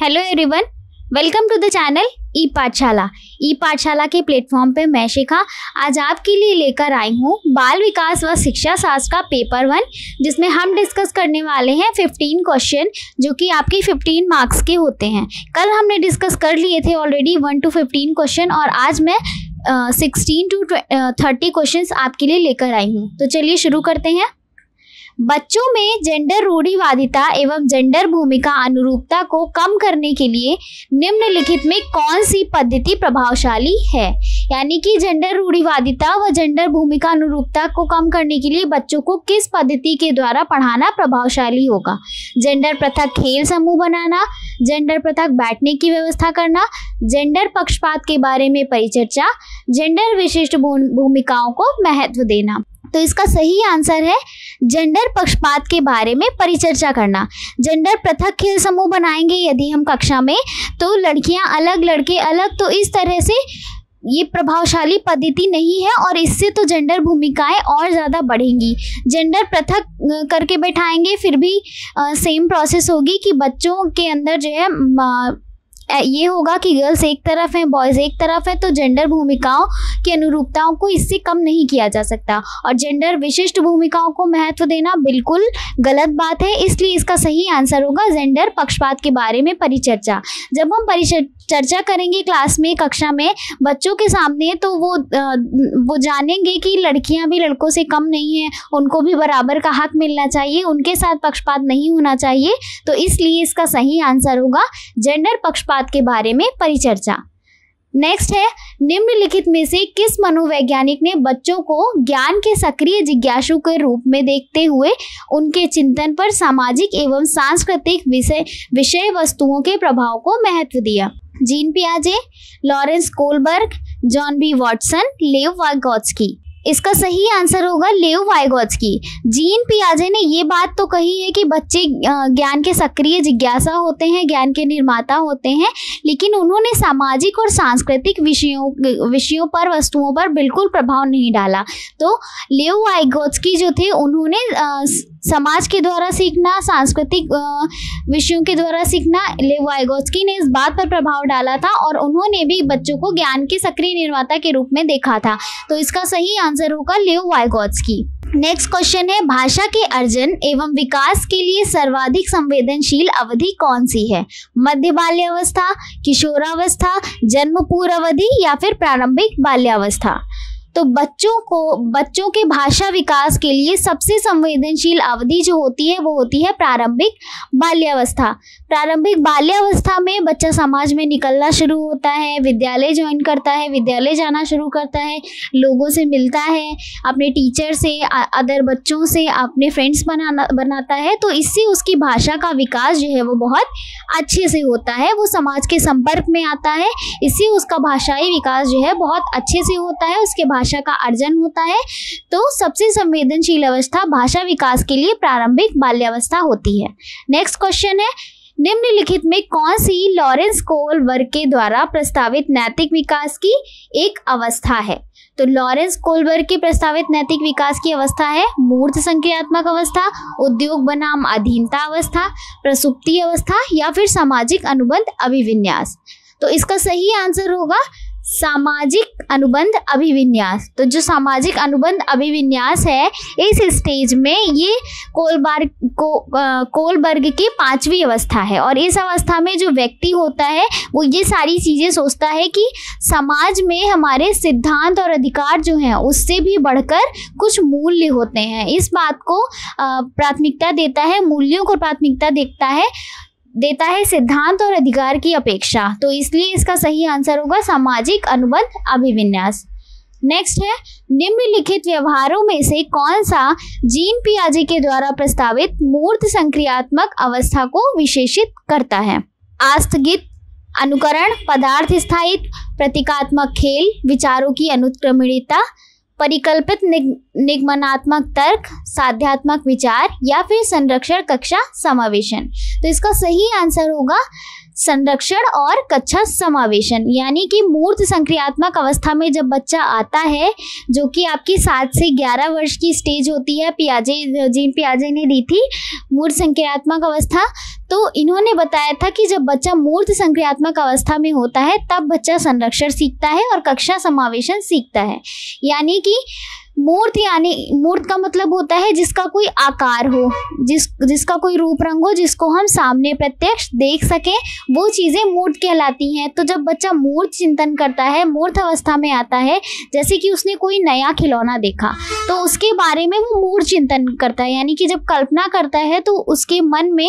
Hello everyone, welcome to the channel e Pathshala. E पाठशाला के platform पे मैं शिखा आज आपके लिए लेकर आई हूँ बाल विकास व शिक्षा शास्त्र का पेपर 1, जिसमें हम डिस्कस करने वाले हैं 15 क्वेश्चन जो कि आपके 15 मार्क्स के होते हैं। कल हमने डिस्कस कर लिए थे ऑलरेडी 1 to 15 क्वेश्चन और आज मैं 16 to 30 क्वेश्चंस आपके लिए लेकर आई हूँ। तो चलिए शुरू करते हैं। बच्चों में जेंडर रूढ़िवादिता एवं जेंडर भूमिका अनुरूपता को कम करने के लिए निम्नलिखित में कौन सी पद्धति प्रभावशाली है? यानी कि जेंडर रूढ़िवादिता व जेंडर भूमिका अनुरूपता को कम करने के लिए बच्चों को किस पद्धति के द्वारा पढ़ाना प्रभावशाली होगा? जेंडर पृथक खेल समूह बनाना, जेंडर पृथक बैठने की व्यवस्था करना, जेंडर पक्षपात के बारे में परिचर्चा, जेंडर विशिष्ट भूमिकाओं को महत्व देना। तो इसका सही आंसर है जेंडर पक्षपात के बारे में परिचर्चा करना। जेंडर पृथक खेल समूह बनाएंगे यदि हम कक्षा में, तो लड़कियां अलग लड़के अलग, तो इस तरह से ये प्रभावशाली पद्धति नहीं है और इससे तो जेंडर भूमिकाएं और ज़्यादा बढ़ेंगी। जेंडर पृथक करके बैठाएंगे फिर भी सेम प्रोसेस होगी कि बच्चों के अंदर जो है ये होगा कि गर्ल्स एक तरफ हैं, बॉयज़ एक तरफ है, तो जेंडर भूमिकाओं की अनुरूपताओं को इससे कम नहीं किया जा सकता। और जेंडर विशिष्ट भूमिकाओं को महत्व देना बिल्कुल गलत बात है, इसलिए इसका सही आंसर होगा जेंडर पक्षपात के बारे में परिचर्चा। जब हम चर्चा करेंगे क्लास में, कक्षा में बच्चों के सामने, तो वो जानेंगे कि लड़कियां भी लड़कों से कम नहीं हैं, उनको भी बराबर का हक मिलना चाहिए, उनके साथ पक्षपात नहीं होना चाहिए। तो इसलिए इसका सही आंसर होगा जेंडर पक्षपात के बारे में परिचर्चा। नेक्स्ट है, निम्नलिखित में से किस मनोवैज्ञानिक ने बच्चों को ज्ञान के सक्रिय जिज्ञासु के रूप में देखते हुए उनके चिंतन पर सामाजिक एवं सांस्कृतिक विषय वस्तुओं के प्रभाव को महत्व दिया? जीन पियाजे, Lawrence Kohlberg, John B Watson, Lev Vygotsky. इसका सही आंसर होगा लेव वाइगोत्स्की। जीन पियाजे ने ये बात तो कही है कि बच्चे ज्ञान के सक्रिय जिज्ञासा होते हैं, ज्ञान के निर्माता होते हैं, लेकिन उन्होंने सामाजिक और सांस्कृतिक विषयों पर, वस्तुओं पर बिल्कुल प्रभाव नहीं डाला। तो लेव वाइगोत्स्की जो थे, उन्होंने समाज के द्वारा सीखना, सांस्कृतिक विषयों के द्वारा सीखना, लेव वाइगोत्स्की ने इस बात पर प्रभाव डाला था और उन्होंने भी बच्चों को ज्ञान के सक्रिय निर्माता के रूप में देखा था। तो इसका सही आंसर होगा लेव वाइगोत्स्की। नेक्स्ट क्वेश्चन है, भाषा के अर्जन एवं विकास के लिए सर्वाधिक संवेदनशील अवधि कौन सी है? मध्य बाल्यावस्था, किशोरावस्था, जन्म पूर्व अवधि या फिर प्रारंभिक बाल्यावस्था? तो बच्चों के भाषा विकास के लिए सबसे संवेदनशील अवधि जो होती है वो होती है प्रारंभिक बाल्यावस्था। प्रारंभिक बाल्यावस्था में बच्चा समाज में निकलना शुरू होता है, विद्यालय ज्वाइन करता है, विद्यालय जाना शुरू करता है, लोगों से मिलता है, अपने टीचर से, अदर बच्चों से अपने फ्रेंड्स बनाता है। तो इससे उसकी भाषा का विकास जो है वो बहुत अच्छे से होता है, वो समाज के संपर्क में आता है, इससे उसका भाषाई विकास जो है बहुत अच्छे से होता है, उसके भाषा का अर्जन होता है। तो सबसे संवेदनशील अवस्था भाषा विकास के लिए प्रारंभिक बाल्यावस्था होती है। नेक्स्ट क्वेश्चन है, निम्नलिखित में कौन सी लॉरेंस कोलबर्ग के द्वारा प्रस्तावित नैतिक विकास की एक अवस्था है? तो लॉरेंस कोलबर्ग के प्रस्तावित नैतिक विकास की अवस्था है मूर्त संक्रियात्मक अवस्था, उद्योग बनाम अधीनता अवस्था, प्रसुप्ति अवस्था या फिर सामाजिक अनुबंध अभिविन्यास? तो इसका सही आंसर होगा सामाजिक अनुबंध अभिविन्यास। तो जो सामाजिक अनुबंध अभिविन्यास है, इस स्टेज में ये कोलबर्ग की 5वीं अवस्था है और इस अवस्था में जो व्यक्ति होता है वो ये सारी चीज़ें सोचता है कि समाज में हमारे सिद्धांत और अधिकार जो हैं उससे भी बढ़कर कुछ मूल्य होते हैं। इस बात को प्राथमिकता देता है, मूल्यों को प्राथमिकता देता है सिद्धांत और अधिकार की अपेक्षा। तो इसलिए इसका सही आंसर होगा सामाजिक अनुबंध अभिविन्यास। नेक्स्ट है, निम्नलिखित व्यवहारों में से कौन सा जीन पियाजे के द्वारा प्रस्तावित मूर्त संक्रियात्मक अवस्था को विशेषित करता है? आस्थगित अनुकरण, पदार्थ स्थायित्व, प्रतीकात्मक खेल, विचारों की अनुक्रमणिकता, परिकल्पित निगमनात्मक तर्क, साध्यात्मक विचार या फिर संरक्षण कक्षा समावेशन? तो इसका सही आंसर होगा संरक्षण और कक्षा समावेशन, यानी कि मूर्त संक्रियात्मक अवस्था में जब बच्चा आता है, जो कि आपकी 7 से 11 वर्ष की स्टेज होती है, जीन पियाजे ने दी थी मूर्त संक्रियात्मक अवस्था। तो इन्होंने बताया था कि जब बच्चा मूर्त संक्रियात्मक अवस्था में होता है तब बच्चा संरक्षण सीखता है और कक्षा समावेशन सीखता है। यानी कि मूर्त का मतलब होता है जिसका कोई आकार हो, जिसका कोई रूप रंग हो, जिसको हम सामने प्रत्यक्ष देख सकें, वो चीज़ें मूर्त कहलाती हैं। तो जब बच्चा मूर्त चिंतन करता है, मूर्त अवस्था में आता है, जैसे कि उसने कोई नया खिलौना देखा तो उसके बारे में वो मूर्त चिंतन करता है, यानी कि जब कल्पना करता है तो उसके मन में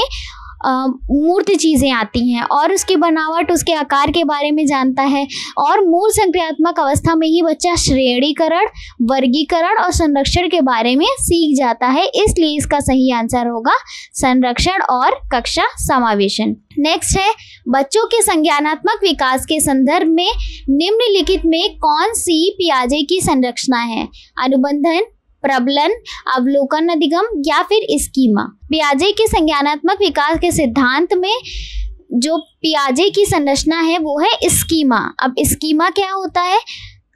मूर्त चीज़ें आती हैं और उसकी बनावट, उसके आकार के बारे में जानता है। और मूर्त संक्रियात्मक अवस्था में ही बच्चा श्रेणीकरण, वर्गीकरण और संरक्षण के बारे में सीख जाता है। इसलिए इसका सही आंसर होगा संरक्षण और कक्षा समावेशन। नेक्स्ट है, बच्चों के संज्ञानात्मक विकास के संदर्भ में निम्नलिखित में कौन सी पियाजे की संरचना है? अनुबंधन, प्रबलन, अवलोकन अधिगम या फिर स्कीमा। पियाजे के संज्ञानात्मक विकास के सिद्धांत में जो पियाजे की संरचना है वो है स्कीमा। अब स्कीमा क्या होता है?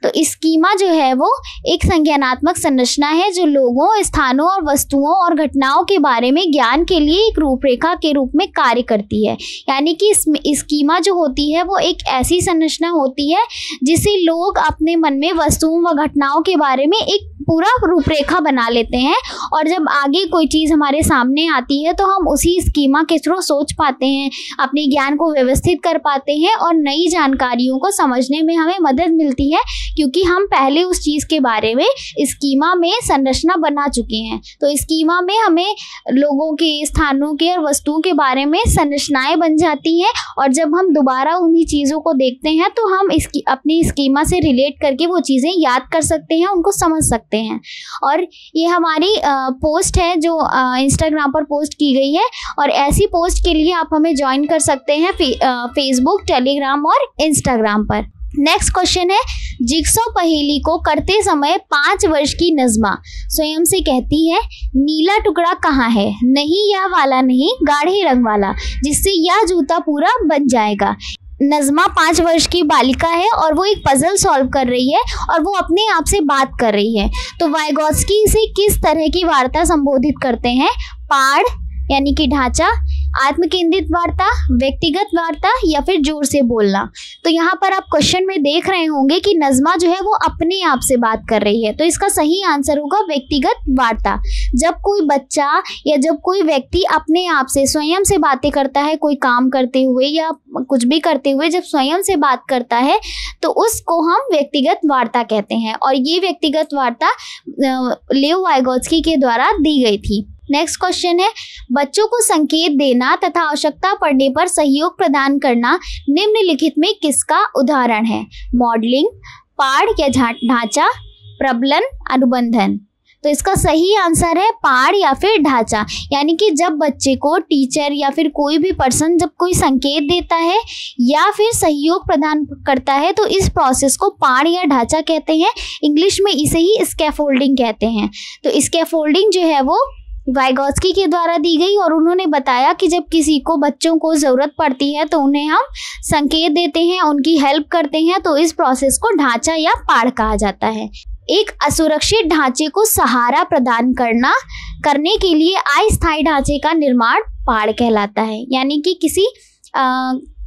तो स्कीमा जो है वो एक संज्ञानात्मक संरचना है जो लोगों, स्थानों और वस्तुओं और घटनाओं के बारे में ज्ञान के लिए एक रूपरेखा के रूप में कार्य करती है। यानी कि स्कीमा जो होती है वो एक ऐसी संरचना होती है जिसे लोग अपने मन में वस्तुओं व घटनाओं के बारे में एक पूरा रूपरेखा बना लेते हैं, और जब आगे कोई चीज़ हमारे सामने आती है तो हम उसी स्कीमा के थ्रू सोच पाते हैं, अपने ज्ञान को व्यवस्थित कर पाते हैं और नई जानकारियों को समझने में हमें मदद मिलती है, क्योंकि हम पहले उस चीज़ के बारे में स्कीमा में संरचना बना चुके हैं। तो स्कीमा में हमें लोगों के, स्थानों के और वस्तुओं के बारे में संरचनाएं बन जाती हैं, और जब हम दोबारा उन्हीं चीज़ों को देखते हैं तो हम अपनी स्कीमा से रिलेट करके वो चीज़ें याद कर सकते हैं, उनको समझ सकते हैं। और ये हमारी पोस्ट है जो इंस्टाग्राम पर पोस्ट की गई है, और ऐसी पोस्ट के लिए आप हमें ज्वाइन कर सकते हैं फेसबुक, टेलीग्राम और इंस्टाग्राम पर। नेक्स्ट क्वेश्चन है, जिगसॉ पहेली को करते समय 5 वर्ष की नज़मा स्वयं से कहती है, नीला टुकड़ा कहाँ है? नहीं यह वाला नहीं, गाढ़े रंग वाला, जिससे यह जूता पूरा बन जाएगा। नज़मा 5 वर्ष की बालिका है और वो एक पजल सॉल्व कर रही है और वो अपने आप से बात कर रही है। तो वाइगोत्स्की इसे किस तरह की वार्ता संबोधित करते हैं? पाड़ यानी कि ढांचा, आत्मकेंद्रित वार्ता, व्यक्तिगत वार्ता या फिर जोर से बोलना। तो यहाँ पर आप क्वेश्चन में देख रहे होंगे कि नज़मा जो है वो अपने आप से बात कर रही है, तो इसका सही आंसर होगा व्यक्तिगत वार्ता। जब कोई बच्चा या जब कोई व्यक्ति अपने आप से स्वयं से बातें करता है, कोई काम करते हुए या कुछ भी करते हुए जब स्वयं से बात करता है तो उसको हम व्यक्तिगत वार्ता कहते हैं, और ये व्यक्तिगत वार्ता लेओ वाइगोत्स्की के द्वारा दी गई थी। नेक्स्ट क्वेश्चन है, बच्चों को संकेत देना तथा आवश्यकता पड़ने पर सहयोग प्रदान करना निम्नलिखित में किसका उदाहरण है? मॉडलिंग, पाड़ या ढांचा, प्रबलन, अनुबंधन। तो इसका सही आंसर है पाड़ या फिर ढांचा। यानी कि जब बच्चे को टीचर या फिर कोई भी पर्सन जब कोई संकेत देता है या फिर सहयोग प्रदान करता है तो इस प्रोसेस को पाड़ या ढांचा कहते हैं। इंग्लिश में इसे ही स्कैफोल्डिंग कहते हैं। तो स्कैफोल्डिंग जो है वो वाइगोत्स्की के द्वारा दी गई, और उन्होंने बताया कि जब किसी को, बच्चों को ज़रूरत पड़ती है तो उन्हें हम संकेत देते हैं, उनकी हेल्प करते हैं, तो इस प्रोसेस को ढांचा या पाड़ कहा जाता है। एक असुरक्षित ढांचे को सहारा प्रदान करने के लिए अस्थायी ढांचे का निर्माण पाड़ कहलाता है। यानी कि किसी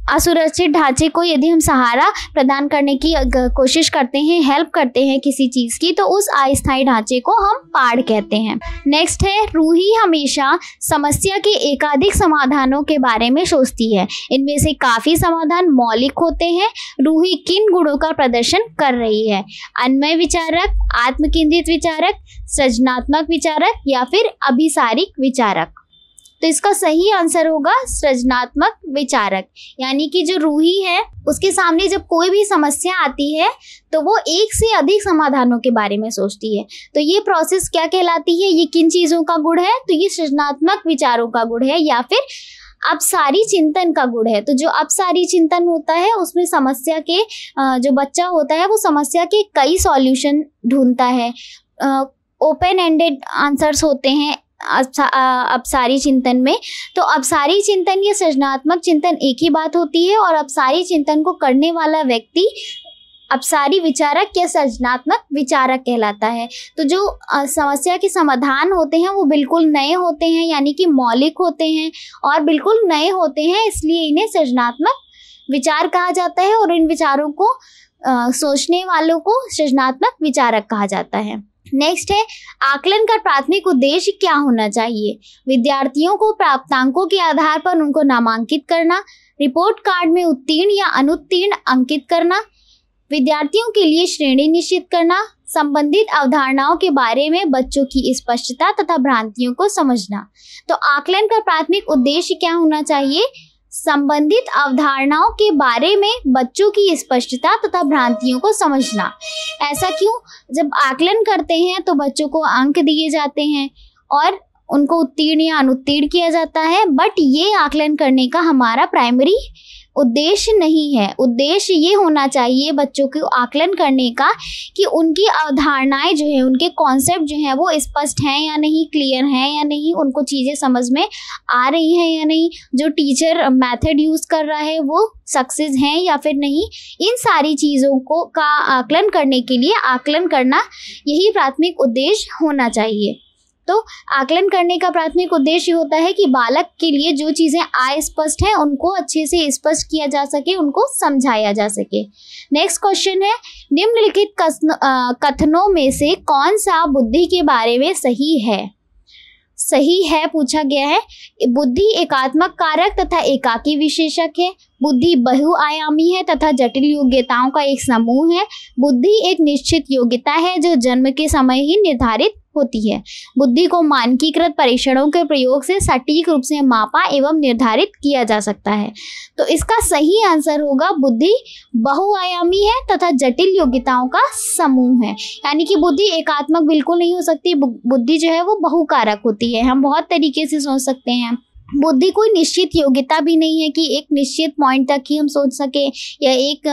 असुरक्षित ढांचे को यदि हम सहारा प्रदान करने की कोशिश करते हैं, हेल्प करते हैं किसी चीज़ की, तो उस अस्थायी ढांचे को हम पाड़ कहते हैं। नेक्स्ट है, रूही हमेशा समस्या के एकाधिक समाधानों के बारे में सोचती है। इनमें से काफ़ी समाधान मौलिक होते हैं। रूही किन गुणों का प्रदर्शन कर रही है? अन्वय विचारक, आत्मकेंद्रित विचारक, सृजनात्मक विचारक या फिर अभिसारिक विचारक। तो इसका सही आंसर होगा सृजनात्मक विचारक। यानी कि जो रूही है उसके सामने जब कोई भी समस्या आती है तो वो एक से अधिक समाधानों के बारे में सोचती है। तो ये प्रोसेस क्या कहलाती है? ये किन चीज़ों का गुण है? तो ये सृजनात्मक विचारों का गुण है या फिर अपसारी चिंतन का गुण है। तो जो अपसारी चिंतन होता है उसमें समस्या के जो बच्चा होता है वो समस्या के कई सॉल्यूशन ढूंढता है। ओपन एंडेड आंसर्स होते हैं, अपसारी चिंतन में। तो अपसारी चिंतन या सृजनात्मक चिंतन एक ही बात होती है, और अपसारी चिंतन को करने वाला व्यक्ति अपसारी विचारक या सृजनात्मक विचारक कहलाता है। तो जो समस्या के समाधान होते हैं वो बिल्कुल नए होते हैं, यानी कि मौलिक होते हैं और बिल्कुल नए होते हैं, इसलिए इन्हें सृजनात्मक विचार कहा जाता है, और इन विचारों को सोचने वालों को सृजनात्मक विचारक कहा जाता है। नेक्स्ट है, आकलन का प्राथमिक उद्देश्य क्या होना चाहिए? विद्यार्थियों को प्राप्तांकों के आधार पर उनको नामांकित करना, रिपोर्ट कार्ड में उत्तीर्ण या अनुत्तीर्ण अंकित करना, विद्यार्थियों के लिए श्रेणी निश्चित करना, संबंधित अवधारणाओं के बारे में बच्चों की स्पष्टता तथा भ्रांतियों को समझना। तो आकलन का प्राथमिक उद्देश्य क्या होना चाहिए? संबंधित अवधारणाओं के बारे में बच्चों की स्पष्टता तथा भ्रांतियों को समझना। ऐसा क्यों? जब आकलन करते हैं तो बच्चों को अंक दिए जाते हैं और उनको उत्तीर्ण या अनुत्तीर्ण किया जाता है, बट ये आकलन करने का हमारा प्राइमरी उद्देश्य नहीं है। उद्देश्य ये होना चाहिए बच्चों को आकलन करने का कि उनकी अवधारणाएं जो है, उनके कॉन्सेप्ट जो है वो स्पष्ट हैं या नहीं, क्लियर हैं या नहीं, उनको चीज़ें समझ में आ रही हैं या नहीं, जो टीचर मेथड यूज़ कर रहा है वो सक्सेस हैं या फिर नहीं। इन सारी चीज़ों को का आकलन करने के लिए आकलन करना यही प्राथमिक उद्देश्य होना चाहिए। तो आकलन करने का प्राथमिक उद्देश्य होता है कि बालक के लिए जो चीज़ें अस्पष्ट हैं उनको अच्छे से स्पष्ट किया जा सके, उनको समझाया जा सके। नेक्स्ट क्वेश्चन है, निम्नलिखित कथनों में से कौन सा बुद्धि के बारे में सही है पूछा गया है। बुद्धि एकात्मक कारक तथा एकाकी विशेषक है। बुद्धि बहुआयामी है तथा जटिल योग्यताओं का एक समूह है। बुद्धि एक निश्चित योग्यता है जो जन्म के समय ही निर्धारित होती है। बुद्धि को मानकीकृत परीक्षणों के प्रयोग से सटीक रूप से मापा एवं निर्धारित किया जा सकता है। तो इसका सही आंसर होगा बुद्धि बहुआयामी है तथा जटिल योग्यताओं का समूह है। यानी कि बुद्धि एकात्मक बिल्कुल नहीं हो सकती, बुद्धि जो है वो बहुकारक होती है। हम बहुत तरीके से सोच सकते हैं। बुद्धि कोई निश्चित योग्यता भी नहीं है कि एक निश्चित पॉइंट तक ही हम सोच सके या एक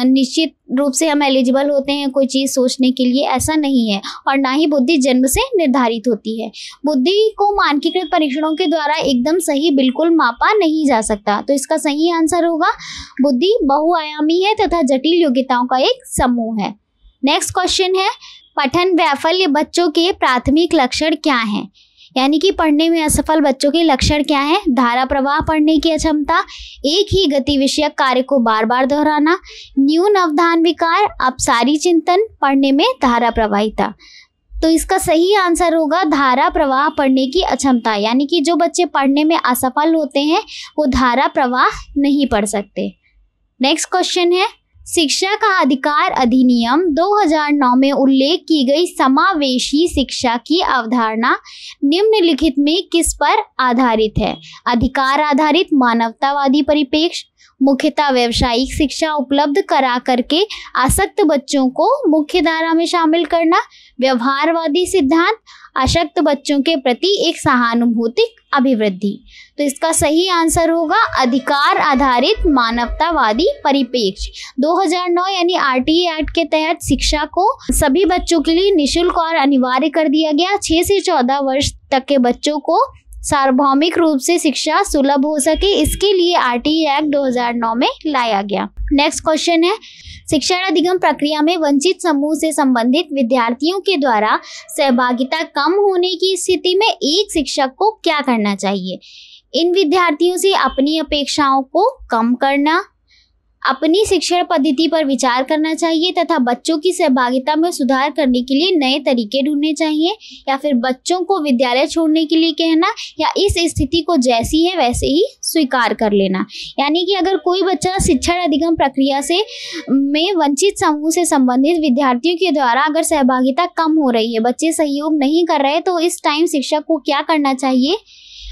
निश्चित रूप से हम एलिजिबल होते हैं कोई चीज़ सोचने के लिए, ऐसा नहीं है। और ना ही बुद्धि जन्म से निर्धारित होती है। बुद्धि को मानकीकृत परीक्षणों के द्वारा एकदम सही बिल्कुल मापा नहीं जा सकता। तो इसका सही आंसर होगा बुद्धि बहुआयामी है तथा जटिल योग्यताओं का एक समूह है। नेक्स्ट क्वेश्चन है, पठन वैफल्य बच्चों के प्राथमिक लक्षण क्या हैं? यानी कि पढ़ने में असफल बच्चों के लक्षण क्या है? धारा प्रवाह पढ़ने की अक्षमता, एक ही गति विषयक कार्य को बार बार दोहराना, न्यून अवधान विकार, अपसारी चिंतन, पढ़ने में धारा प्रवाहिता। तो इसका सही आंसर होगा धारा प्रवाह पढ़ने की अक्षमता। यानी कि जो बच्चे पढ़ने में असफल होते हैं वो धारा प्रवाह नहीं पढ़ सकते। नेक्स्ट क्वेश्चन है, शिक्षा का अधिकार अधिनियम 2009 में उल्लेख की गई समावेशी शिक्षा की अवधारणा निम्नलिखित में किस पर आधारित है? अधिकार आधारित मानवतावादी परिप्रेक्ष्य, मुख्यतः व्यावसायिक शिक्षा उपलब्ध करा करके आसक्त बच्चों को मुख्य धारा में शामिल करना, व्यवहारवादी सिद्धांत, अशक्त बच्चों के प्रति एक सहानुभूतिक अभिवृद्धि। तो इसका सही आंसर होगा अधिकार आधारित मानवतावादी परिप्रेक्ष्य। 2009 यानी आरटीई एक्ट के तहत शिक्षा को सभी बच्चों के लिए निःशुल्क और अनिवार्य कर दिया गया। 6 से 14 वर्ष तक के बच्चों को सार्वभौमिक रूप से शिक्षा सुलभ हो सके, इसके लिए आरटीई एक्ट 2009 में लाया गया। नेक्स्ट क्वेश्चन है, शिक्षण अधिगम प्रक्रिया में वंचित समूह से संबंधित विद्यार्थियों के द्वारा सहभागिता कम होने की स्थिति में एक शिक्षक को क्या करना चाहिए? इन विद्यार्थियों से अपनी अपेक्षाओं को कम करना, अपनी शिक्षण पद्धति पर विचार करना चाहिए तथा बच्चों की सहभागिता में सुधार करने के लिए नए तरीके ढूंढने चाहिए, या फिर बच्चों को विद्यालय छोड़ने के लिए कहना, या इस स्थिति को जैसी है वैसे ही स्वीकार कर लेना। यानी कि अगर कोई बच्चा शिक्षण अधिगम प्रक्रिया से में वंचित समूह से संबंधित विद्यार्थियों के द्वारा अगर सहभागिता कम हो रही है, बच्चे सहयोग नहीं कर रहे, तो इस टाइम शिक्षक को क्या करना चाहिए?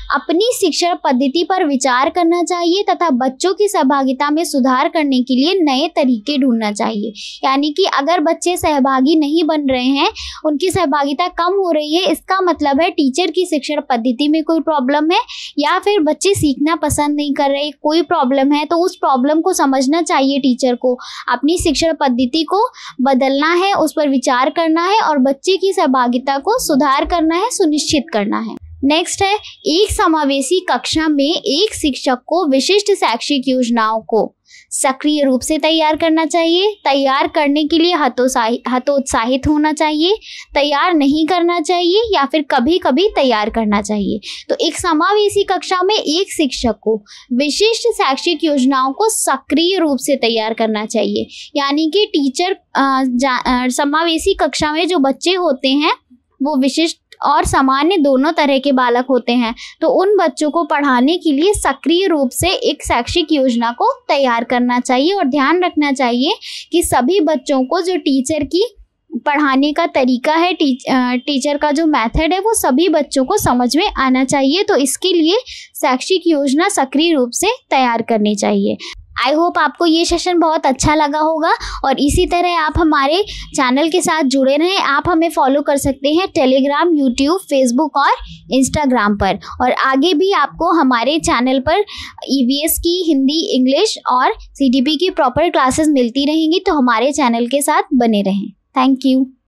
अपनी शिक्षण पद्धति पर विचार करना चाहिए तथा बच्चों की सहभागिता में सुधार करने के लिए नए तरीके ढूंढना चाहिए। यानी कि अगर बच्चे सहभागी नहीं बन रहे हैं, उनकी सहभागिता कम हो रही है, इसका मतलब है टीचर की शिक्षण पद्धति में कोई प्रॉब्लम है, या फिर बच्चे सीखना पसंद नहीं कर रहे, कोई प्रॉब्लम है। तो उस प्रॉब्लम को समझना चाहिए टीचर को, अपनी शिक्षण पद्धति को बदलना है, उस पर विचार करना है और बच्चे की सहभागिता को सुधार करना है, सुनिश्चित करना है। नेक्स्ट है, एक समावेशी कक्षा में एक शिक्षक को विशिष्ट शैक्षिक योजनाओं को सक्रिय रूप से तैयार करना चाहिए। तैयार करने के लिए हतोत्साहित होना चाहिए, तैयार नहीं करना चाहिए या फिर कभी कभी तैयार करना चाहिए। तो एक समावेशी कक्षा में एक शिक्षक को विशिष्ट शैक्षिक योजनाओं को सक्रिय रूप से तैयार करना चाहिए, यानी कि टीचर समावेशी कक्षा में जो बच्चे होते हैं वो विशिष्ट और सामान्य दोनों तरह के बालक होते हैं, तो उन बच्चों को पढ़ाने के लिए सक्रिय रूप से एक शैक्षिक योजना को तैयार करना चाहिए। और ध्यान रखना चाहिए कि सभी बच्चों को जो टीचर की पढ़ाने का तरीका है, टीचर का जो मेथड है, वो सभी बच्चों को समझ में आना चाहिए। तो इसके लिए शैक्षिक योजना सक्रिय रूप से तैयार करनी चाहिए। आई होप आपको ये सेशन बहुत अच्छा लगा होगा और इसी तरह आप हमारे चैनल के साथ जुड़े रहें। आप हमें फॉलो कर सकते हैं टेलीग्राम, यूट्यूब, फेसबुक और इंस्टाग्राम पर। और आगे भी आपको हमारे चैनल पर ईवीएस की हिंदी, इंग्लिश और सीडीपी की प्रॉपर क्लासेस मिलती रहेंगी, तो हमारे चैनल के साथ बने रहें। Thank you.